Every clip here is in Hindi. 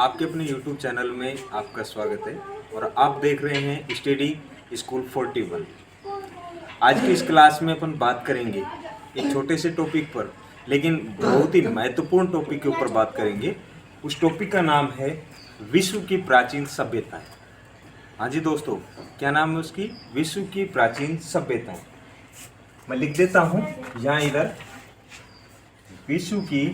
आपके अपने YouTube चैनल में आपका स्वागत है और आप देख रहे हैं स्टडी स्कूल 41। आज की इस क्लास में अपन बात करेंगे एक छोटे से टॉपिक पर, लेकिन बहुत ही महत्वपूर्ण टॉपिक के ऊपर बात करेंगे। उस टॉपिक का नाम है विश्व की प्राचीन सभ्यताएं। हाँ जी दोस्तों, क्या नाम है उसकी? विश्व की प्राचीन सभ्यताएं। मैं लिख देता हूँ यहाँ इधर, विश्व की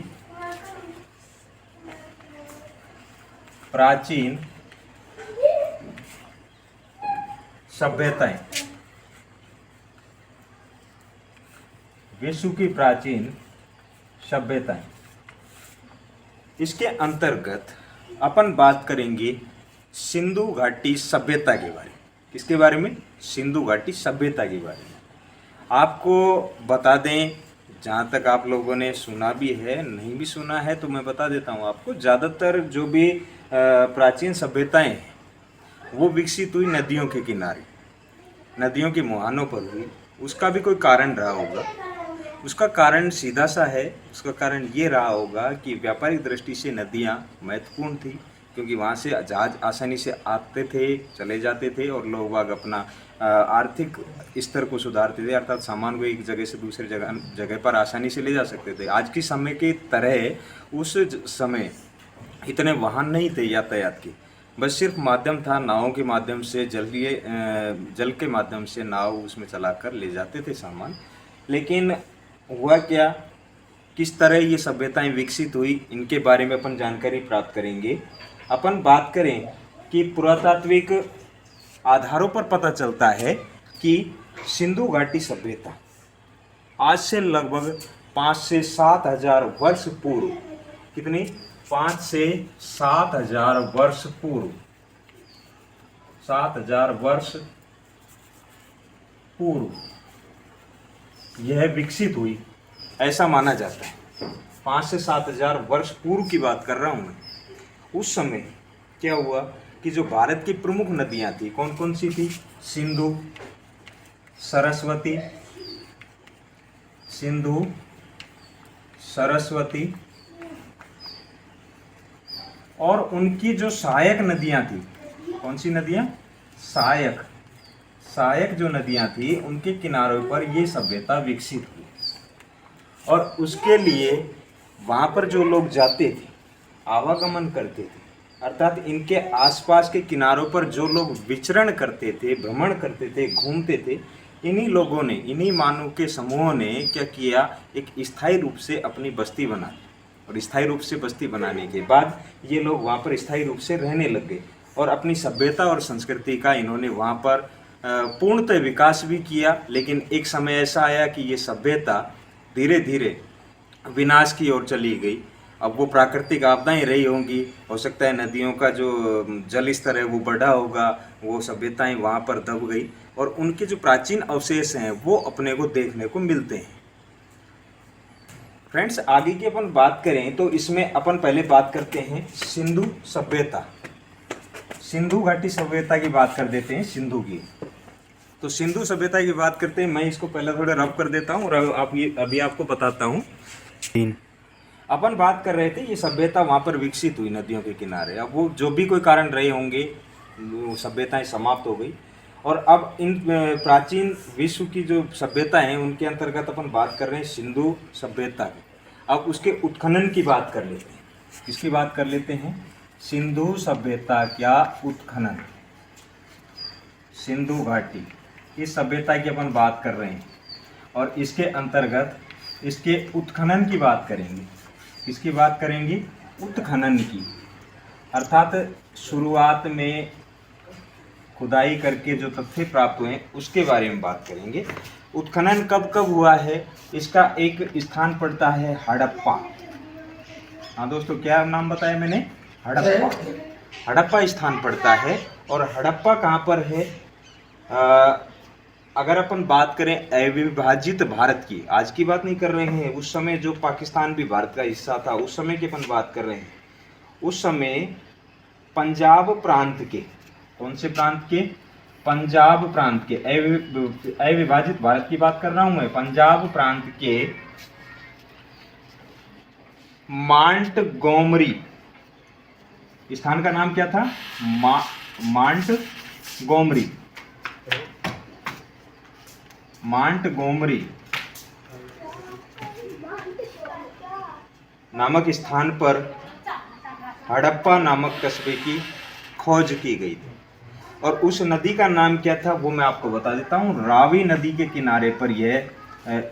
प्राचीन सभ्यताएं। विश्व की प्राचीन सभ्यताएं, इसके अंतर्गत अपन बात करेंगे सिंधु घाटी सभ्यता के बारे में। किसके बारे में? सिंधु घाटी सभ्यता के बारे में। आपको बता दें, जहाँ तक आप लोगों ने सुना भी है, नहीं भी सुना है तो मैं बता देता हूँ आपको। ज़्यादातर जो भी प्राचीन सभ्यताएं हैं वो विकसित हुई नदियों के किनारे, नदियों के मुहानों पर हुई। उसका भी कोई कारण रहा होगा। उसका कारण सीधा सा है। उसका कारण ये रहा होगा कि व्यापारिक दृष्टि से नदियाँ महत्वपूर्ण थी, क्योंकि वहाँ से जहाज आसानी से आते थे, चले जाते थे और लोग बाग अपना आर्थिक स्तर को सुधारते थे, अर्थात सामान को एक जगह से दूसरी जगह पर आसानी से ले जा सकते थे। आज की समय की तरह उस समय इतने वाहन नहीं थे यातायात के, बस सिर्फ माध्यम था नावों के माध्यम से, जल के माध्यम से नाव उसमें चलाकर ले जाते थे सामान। लेकिन हुआ क्या, किस तरह ये सभ्यताएं विकसित हुई, इनके बारे में अपन जानकारी प्राप्त करेंगे। अपन बात करें कि पुरातात्विक आधारों पर पता चलता है कि सिंधु घाटी सभ्यता आज से लगभग 5 से 7 हजार वर्ष पूर्व, कितनी? 5 से 7 हजार वर्ष पूर्व, 7 हजार वर्ष पूर्व यह विकसित हुई, ऐसा माना जाता है। 5 से 7 हजार वर्ष पूर्व की बात कर रहा हूं मैं। उस समय क्या हुआ कि जो भारत की प्रमुख नदियां थी, कौन कौन सी थी? सिंधु, सरस्वती, सिंधु, सरस्वती और उनकी जो सहायक नदियां थी, कौन सी नदियां? सहायक जो नदियां थी, उनके किनारों पर ये सभ्यता विकसित हुई। और उसके लिए वहाँ पर जो लोग जाते थे, आवागमन करते थे, अर्थात इनके आसपास के किनारों पर जो लोग विचरण करते थे, भ्रमण करते थे, घूमते थे, इन्हीं लोगों ने, इन्हीं मानव के समूहों ने क्या किया, एक स्थायी रूप से अपनी बस्ती बना ली। और स्थायी रूप से बस्ती बनाने के बाद ये लोग वहाँ पर स्थायी रूप से रहने लग गए और अपनी सभ्यता और संस्कृति का इन्होंने वहाँ पर पूर्णतः विकास भी किया। लेकिन एक समय ऐसा आया कि ये सभ्यता धीरे धीरे विनाश की ओर चली गई। अब वो प्राकृतिक आपदाएं रही होंगी, हो सकता है नदियों का जो जल स्तर है वो बढ़ा होगा, वो सभ्यताएं वहाँ पर दब गई और उनके जो प्राचीन अवशेष हैं वो अपने को देखने को मिलते हैं। फ्रेंड्स, आगे की अपन बात करें तो इसमें अपन पहले बात करते हैं सिंधु सभ्यता, सिंधु घाटी सभ्यता की बात कर देते हैं, सिंधु की। तो सिंधु सभ्यता की बात करते हैं। मैं इसको पहले थोड़ा रब कर देता हूँ और अभी आपको बताता हूँ। अपन बात कर रहे थे ये सभ्यता वहाँ पर विकसित हुई नदियों के किनारे। अब वो जो भी कोई कारण रहे होंगे, वो सभ्यताएं समाप्त हो गई। और अब इन प्राचीन विश्व की जो सभ्यता हैं उनके अंतर्गत अपन बात कर रहे हैं सिंधु सभ्यता की। अब उसके उत्खनन की बात कर लेते हैं। किसकी बात कर लेते हैं? सिंधु सभ्यता क्या उत्खनन, सिंधु घाटी इस सभ्यता की अपन बात कर रहे हैं और इसके अंतर्गत इसके उत्खनन की बात करेंगे। किसकी बात करेंगे? उत्खनन की, अर्थात शुरुआत में खुदाई करके जो तथ्य प्राप्त हुए उसके बारे में बात करेंगे। उत्खनन कब कब हुआ है, इसका एक स्थान पड़ता है हड़प्पा। हाँ दोस्तों, क्या नाम बताया मैंने? हड़प्पा। हड़प्पा स्थान पड़ता है। और हड़प्पा कहाँ पर है? अगर अपन बात करें अविभाजित भारत की, आज की बात नहीं कर रहे हैं, उस समय जो पाकिस्तान भी भारत का हिस्सा था उस समय की अपन बात कर रहे हैं। उस समय पंजाब प्रांत के, कौन से प्रांत के? पंजाब प्रांत के, अविभाजित भारत की बात कर रहा हूं मैं। पंजाब प्रांत के मांटगोमरी स्थान का नाम क्या था? मांट गोमरी। मांट गोमरी नामक स्थान पर हड़प्पा नामक कस्बे की खोज की गई थी। और उस नदी का नाम क्या था वो मैं आपको बता देता हूँ। रावी नदी के किनारे पर यह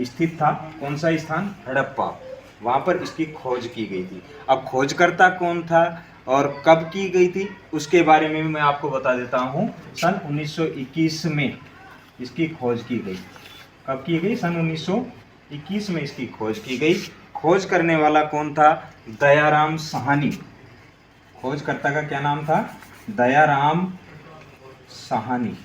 स्थित था। कौन सा स्थान? हड़प्पा। वहाँ पर इसकी खोज की गई थी। अब खोजकर्ता कौन था और कब की गई थी उसके बारे में भी मैं आपको बता देता हूँ। सन 1921 में इसकी खोज की गई। कब की गई? सन 1921 में इसकी खोज की गई। खोज करने वाला कौन था? दयाराम साहनी। खोजकर्ता का क्या नाम था? दयाराम साहनी।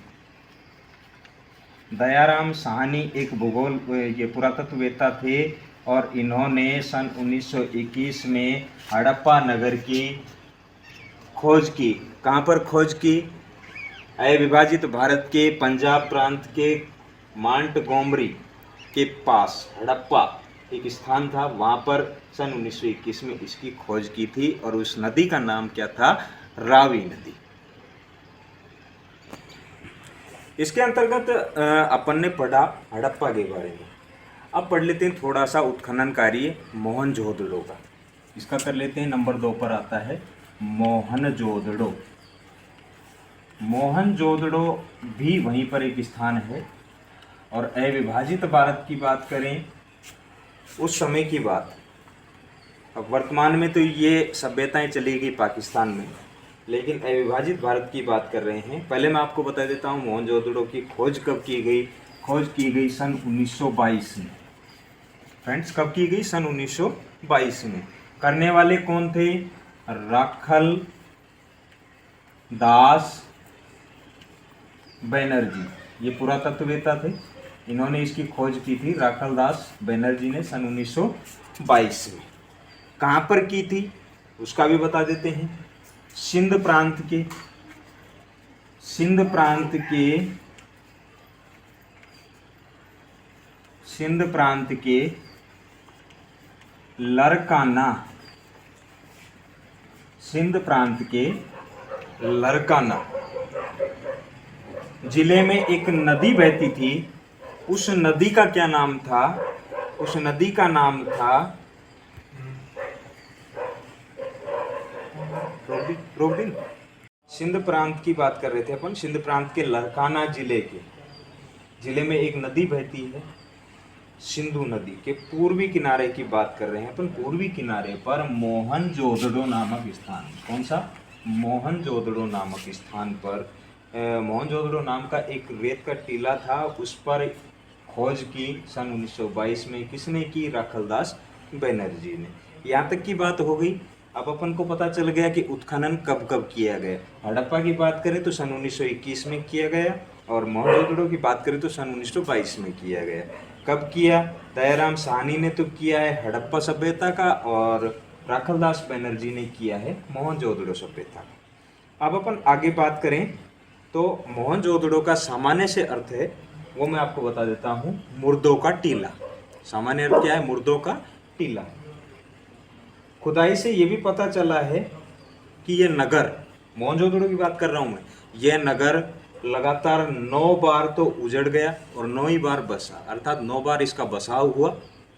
दयाराम साहनी एक भूगोल ये पुरातत्ववेत्ता थे और इन्होंने सन 1921 में हड़प्पा नगर की खोज की। कहाँ पर खोज की? अविभाजित भारत के पंजाब प्रांत के मांटगोमरी के पास हड़प्पा एक स्थान था, वहाँ पर सन 1921 में इसकी खोज की थी और उस नदी का नाम क्या था? रावी नदी। इसके अंतर्गत अपन ने पढ़ा हड़प्पा के बारे में। अब पढ़ लेते हैं थोड़ा सा उत्खनन कार्य मोहनजोदड़ो का। इसका कर लेते हैं। नंबर 2 पर आता है मोहनजोदड़ो। मोहनजोदड़ो भी वहीं पर एक स्थान है। और अविभाजित भारत की बात करें उस समय की बात, अब वर्तमान में तो ये सभ्यताएं चली गई पाकिस्तान में, लेकिन अविभाजित भारत की बात कर रहे हैं। पहले मैं आपको बता देता हूँ मोहनजोदड़ो की खोज कब की गई। खोज की गई सन 1922 में। फ्रेंड्स, कब की गई? सन 1922 में। करने वाले कौन थे? राखल दास बनर्जी, ये पुरातत्ववेत्ता थे। इन्होंने इसकी खोज की थी, राखल दास बनर्जी ने, सन 1922 में। कहाँ पर की थी उसका भी बता देते हैं। सिंध प्रांत के लरकाना, सिंध प्रांत के लरकाना जिले में एक नदी बहती थी। उस नदी का क्या नाम था? उस नदी का नाम था, रोबिन। सिंध प्रांत की बात कर रहे थे अपन। सिंध प्रांत के लरकाना जिले में एक नदी बहती है, सिंधु नदी के पूर्वी किनारे की बात कर रहे हैं अपन। पूर्वी किनारे पर मोहनजोदड़ो नामक स्थान, कौन सा? मोहनजोदड़ो नामक स्थान पर मोहनजोदड़ो नाम का एक रेत का टीला था। उस पर खोज की सन 1922 में। किसने की? राखलदास बनर्जी ने। यहाँ तक की बात हो गई। अब अपन को पता चल गया कि उत्खनन कब कब किया गया। हड़प्पा की बात करें तो सन 1921 में किया गया और मोहनजोदड़ो की बात करें तो सन 1922 में किया गया। कब किया? दयाराम साहनी ने तो किया है हड़प्पा सभ्यता का और राखलदास बनर्जी ने किया है मोहनजोदड़ो सभ्यता का। अब अपन आगे बात करें तो मोहनजोदड़ो का सामान्य से अर्थ है वो मैं आपको बता देता हूँ, मुर्दों का टीला। सामान्य अर्थ क्या है? मुर्दों का टीला। खुदाई से ये भी पता चला है कि ये नगर, मोहनजोदड़ो की बात कर रहा हूँ मैं, यह नगर लगातार 9 बार तो उजड़ गया और 9 ही बार बसा, अर्थात 9 बार इसका बसाव हुआ।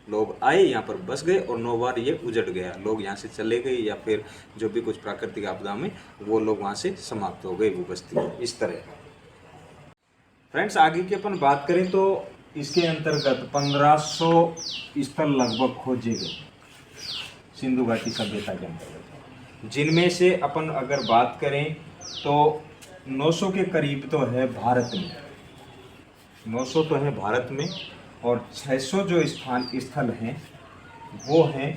लोग आए यहाँ पर बस गए और 9 बार ये उजड़ गया। लोग यहाँ से चले गए या फिर जो भी कुछ प्राकृतिक आपदा में वो लोग वहाँ से समाप्त हो गए, वो बस्ती। इस तरह फ्रेंड्स आगे की अपन बात करें तो इसके अंतर्गत 1500 स्थल लगभग खोजे गए सिंधु घाटी सभ्यता के अंतर्गत, जिनमें से अपन अगर बात करें तो 900 के करीब तो है भारत में, 900 तो है भारत में और 600 जो स्थल हैं वो हैं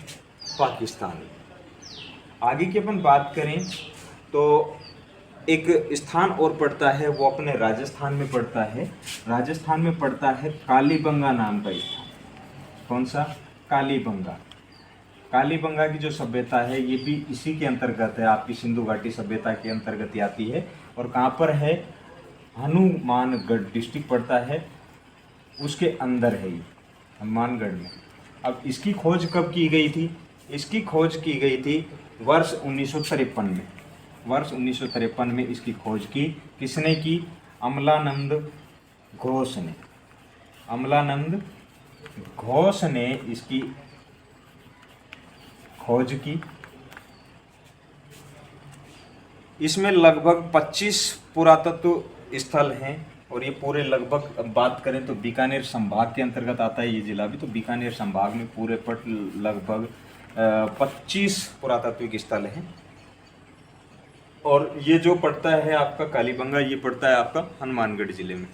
पाकिस्तान में। आगे की अपन बात करें तो एक स्थान और पड़ता है, वो अपने राजस्थान में पड़ता है। राजस्थान में पड़ता है कालीबंगा नाम का स्थान। कौन सा? कालीबंगा। कालीबंगा की जो सभ्यता है ये भी इसी के अंतर्गत है, आपकी सिंधु घाटी सभ्यता के अंतर्गत ही आती है। और कहाँ पर है? हनुमानगढ़ डिस्ट्रिक्ट पड़ता है, उसके अंदर है ये, हनुमानगढ़ में। अब इसकी खोज कब की गई थी? इसकी खोज की गई थी वर्ष 1953 में। वर्ष 1953 में इसकी खोज की। किसने की? अमलानंद घोष ने। अमलानंद घोष ने इसकी खोज की। इसमें लगभग 25 पुरातत्व स्थल हैं और ये पूरे लगभग, अब बात करें तो बीकानेर संभाग के अंतर्गत आता है ये जिला भी, तो बीकानेर संभाग में पूरे पट लगभग 25 पुरातात्विक स्थल हैं। और ये जो पड़ता है आपका कालीबंगा, ये पड़ता है आपका हनुमानगढ़ जिले में।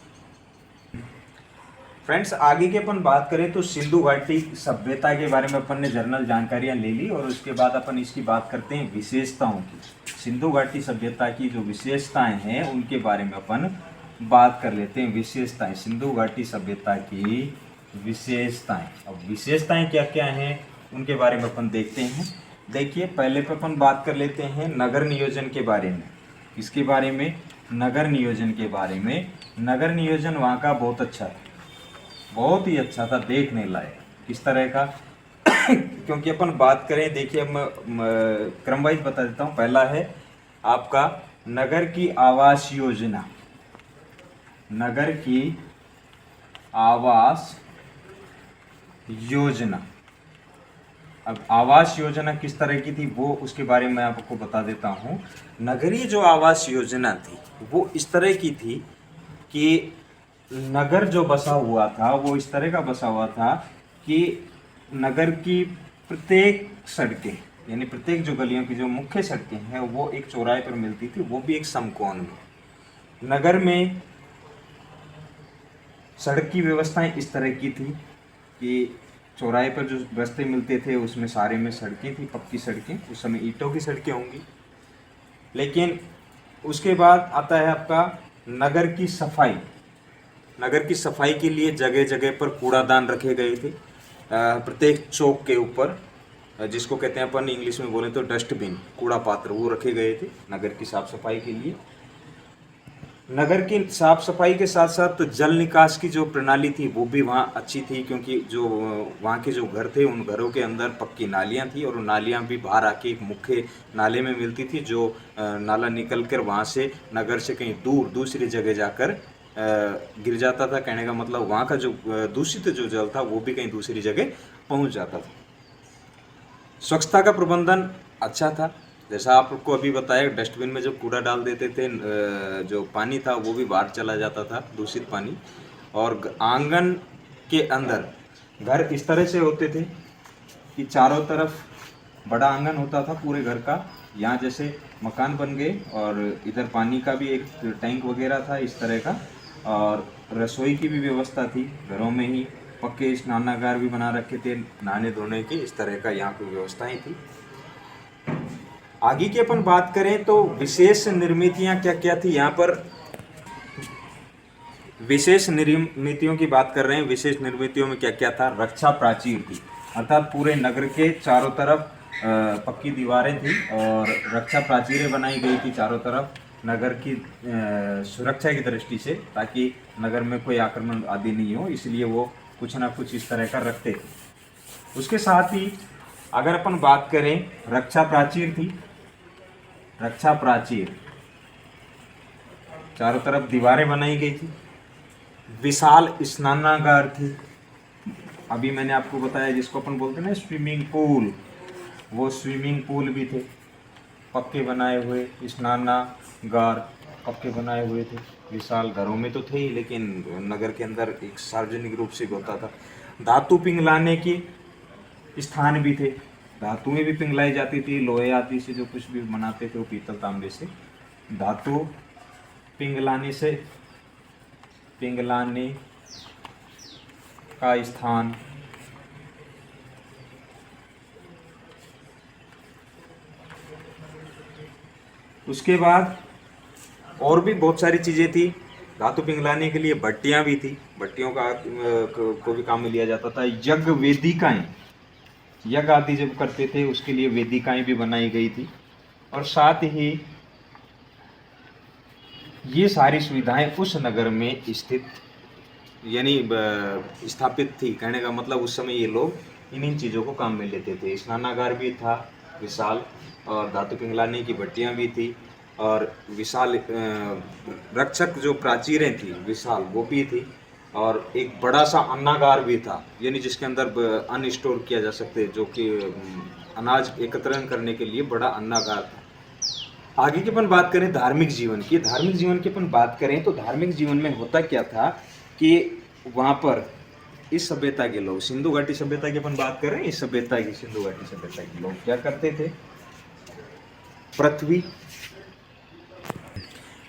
फ्रेंड्स, आगे की अपन बात करें तो सिंधु घाटी सभ्यता के बारे में अपन ने जनरल जानकारियां ले ली और उसके बाद अपन इसकी बात करते हैं विशेषताओं की। सिंधु घाटी सभ्यता की जो विशेषताएं हैं उनके बारे में अपन बात कर लेते हैं। विशेषताएं, सिंधु घाटी सभ्यता की विशेषताएं। अब विशेषताएं क्या क्या हैं उनके बारे में अपन देखते हैं। देखिए, पहले पे अपन बात कर लेते हैं नगर नियोजन के बारे में। इसके बारे में, नगर नियोजन के बारे में। नगर नियोजन वहाँ का बहुत अच्छा था, बहुत ही अच्छा था, देखने लायक। किस तरह का? क्योंकि अपन बात करें, देखिए मैं क्रम वाइज बता देता हूँ। पहला है आपका नगर की आवास योजना। नगर की आवास योजना। अब आवास योजना किस तरह की थी वो उसके बारे में आपको बता देता हूँ। नगरीय जो आवास योजना थी वो इस तरह की थी कि नगर जो बसा हुआ था वो इस तरह का बसा हुआ था कि नगर की प्रत्येक सड़कें, यानी प्रत्येक जो गलियों की जो मुख्य सड़कें हैं वो एक चौराहे पर मिलती थी, वो भी एक समकोण में। नगर में सड़क की व्यवस्थाएं इस तरह की थी कि चौराहे पर जो रास्ते मिलते थे उसमें सारे में सड़कें थी, पक्की सड़कें। उस समय ईंटों की सड़कें होंगी। लेकिन उसके बाद आता है आपका नगर की सफाई। नगर की सफाई के लिए जगह जगह पर कूड़ादान रखे गए थे, प्रत्येक चौक के ऊपर, जिसको कहते हैं अपन इंग्लिश में बोले तो डस्टबिन, कूड़ा पात्र, वो रखे गए थे नगर की साफ सफाई के लिए। नगर की साफ सफाई के साथ साथ तो जल निकास की जो प्रणाली थी वो भी वहाँ अच्छी थी, क्योंकि जो वहाँ के जो घर थे उन घरों के अंदर पक्की नालियाँ थी और नालियाँ भी बाहर आके एक मुख्य नाले में मिलती थी, जो नाला निकल कर वहाँ से नगर से कहीं दूर दूसरी जगह जाकर गिर जाता था। कहने का मतलब वहाँ का जो दूषित जो जल था वो भी कहीं दूसरी जगह पहुँच जाता था। स्वच्छता का प्रबंधन अच्छा था, जैसा आपको अभी बताया, डस्टबिन में जब कूड़ा डाल देते थे जो पानी था वो भी बाहर चला जाता था, दूषित पानी। और आंगन के अंदर घर इस तरह से होते थे कि चारों तरफ बड़ा आंगन होता था पूरे घर का। यहाँ जैसे मकान बन गए और इधर पानी का भी एक टैंक वगैरह था इस तरह का, और रसोई की भी व्यवस्था थी घरों में ही। पक्के स्नानागार भी बना रखे थे नहाने धोने की, इस तरह का यहाँ की व्यवस्थाएं थी। आगे की अपन बात करें तो विशेष निर्मितियां क्या क्या थी यहाँ पर। विशेष निर्मितियों की बात कर रहे हैं। विशेष निर्मितियों में क्या क्या था? रक्षा प्राचीर थी, अर्थात पूरे नगर के चारों तरफ पक्की दीवारें थी और रक्षा प्राचीरें बनाई गई थी चारों तरफ नगर की सुरक्षा की दृष्टि से, ताकि नगर में कोई आक्रमण आदि नहीं हो, इसलिए वो कुछ ना कुछ इस तरह का रखते थे। उसके साथ ही अगर अपन बात करें, रक्षा प्राचीर थी। रक्षा प्राचीर, चारों तरफ दीवारें बनाई गई थी। विशाल स्नानागार थी, अभी मैंने आपको बताया जिसको अपन बोलते हैं ना स्विमिंग पूल, वो स्विमिंग पूल भी थे पक्के बनाए हुए। स्नानागार पक्के बनाए हुए थे, विशाल। घरों में तो थे ही, लेकिन नगर के अंदर एक सार्वजनिक रूप से होता था। धातु पिंगलाने के स्थान भी थे, धातुएं भी पिंगलाई जाती थी। लोहे आदि से जो कुछ भी बनाते थे वो पीतल तांबे से, धातु पिंगलाने का स्थान। उसके बाद और भी बहुत सारी चीज़ें थी। धातु पिंगलाने के लिए भट्टियां भी थी, भट्टियों को भी काम में लिया जाता था। यज्ञ वेदिकाएं, यज्ञ आदि जब करते थे उसके लिए वेदिकाएं भी बनाई गई थी। और साथ ही ये सारी सुविधाएं उस नगर में स्थित यानी स्थापित थी। कहने का मतलब उस समय ये लोग इन चीज़ों को काम में लेते थे। स्नानागार भी था विशाल, और धातु पिंगलाने की भट्टियां भी थी, और विशाल रक्षक जो प्राचीरें थी विशाल वो भी थी, और एक बड़ा सा अन्नागार भी था, यानी जिसके अंदर अन्न स्टोर किया जा सकते, जो कि अनाज एकत्रण करने के लिए बड़ा अन्नागार था। आगे की अपन बात करें धार्मिक जीवन की, धार्मिक जीवन की अपन बात करें तो धार्मिक जीवन में होता क्या था कि वहाँ पर इस सभ्यता के लोग, सिंधु घाटी सभ्यता की अपन बात करें, इस सभ्यता की सिंधु घाटी सभ्यता के लोग क्या करते थे, पृथ्वी,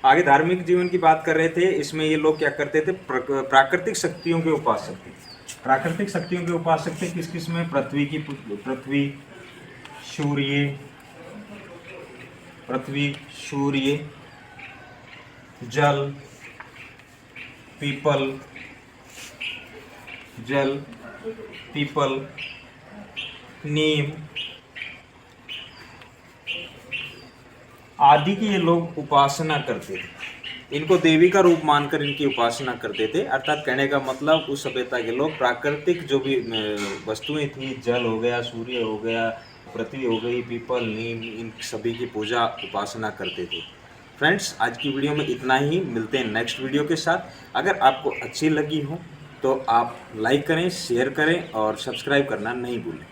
आगे धार्मिक जीवन की बात कर रहे थे, इसमें ये लोग क्या करते थे, प्राकृतिक शक्तियों के उपासक थे। प्राकृतिक शक्तियों के उपासक थे किस किस में, पृथ्वी, सूर्य, पृथ्वी, सूर्य, जल, पीपल, नीम आदि की ये लोग उपासना करते थे। इनको देवी का रूप मानकर इनकी उपासना करते थे। अर्थात कहने का मतलब उस सभ्यता के लोग प्राकृतिक जो भी वस्तुएं थी, जल हो गया, सूर्य हो गया, पृथ्वी हो गई, पीपल, नीम, इन सभी की पूजा उपासना करते थे। फ्रेंड्स, आज की वीडियो में इतना ही, मिलते हैं नेक्स्ट वीडियो के साथ। अगर आपको अच्छी लगी हो तो आप लाइक करें, शेयर करें और सब्सक्राइब करना नहीं भूलें।